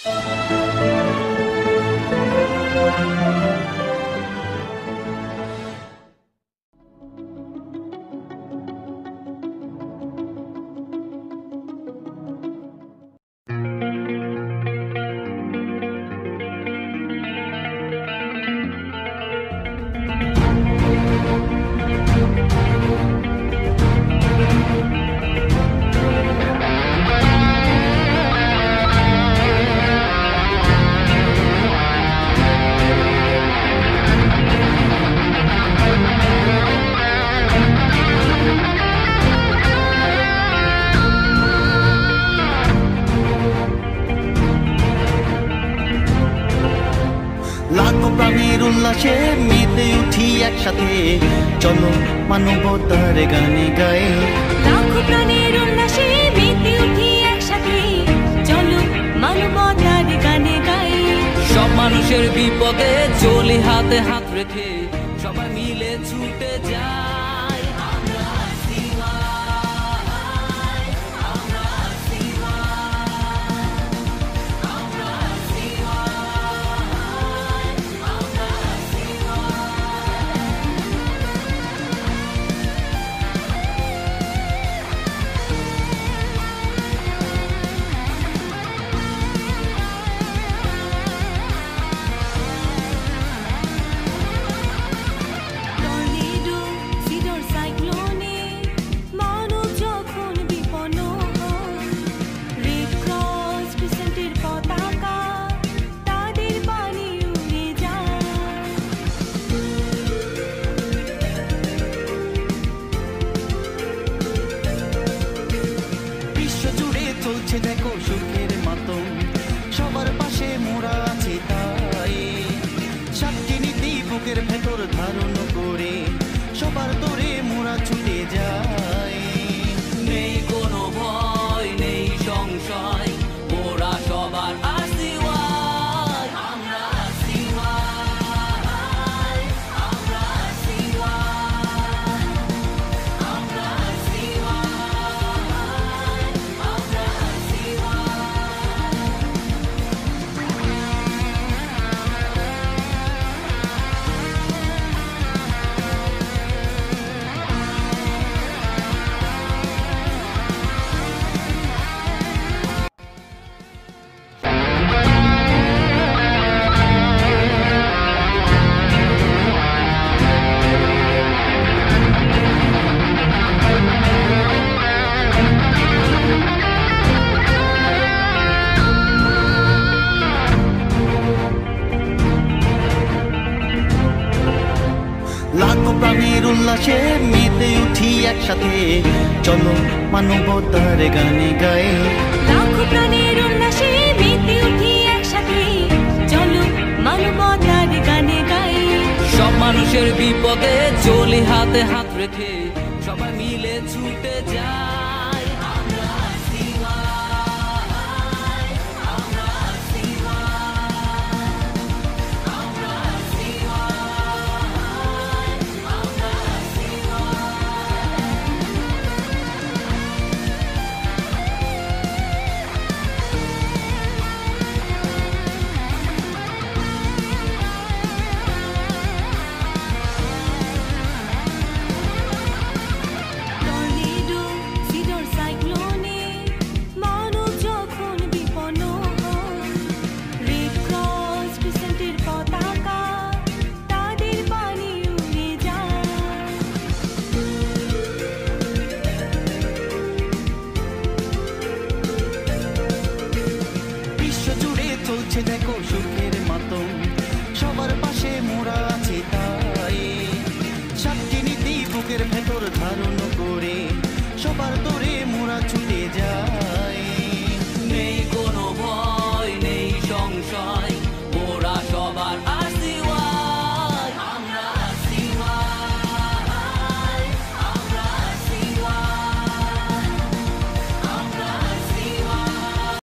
লাখো প্রাণীর উল্লাসে মেতে উঠি একসাথে, চলো মানবতার গানে গায়ে। লাখো প্রাণীর উল্লাসে মেতে উঠি একসাথে, চলো মানবতার গানে গায়ে। সব মানুষের বিপদে চলি হাতে হাত রেখে, সবাই মিলে ছুটে যায়। দেখো সুখের মাতম, সবার পাশে মোরা আছে তাই। সাতটি নীতি বুকের ভেতর ধারণ করে, সবার তোরে মোরা ছুটে যাই। নেই কোনো ভয়, নেই সংশয়, মোরা সবার আশীর্বাদ। আমরা আশীর্বাদ, আমরা আশীর্বাদ, আমরা আশীর্বাদ, আমরা লাখো প্রাণীর উল্লাসে মেতে উঠি একসাথে, চলো মানবতার গানে গায়ে। লাখো প্রাণীর উল্লাসে মেতে উঠি একসাথে, চলো মানবতার গানে গায়ে। সব মানুষের বিপদে চলি হাতে হাত রেখে, সবাই মিলে ছুটে যায়। আমরা আশীর্বাদ, আমরা আশীর্বাদ, আমরা আশীর্বাদ, আমরা দেখো সুখের মাতম, সবার পাশে মোরা আছে তাই। সাতটি নীতি বুকের ভেতর ধারণ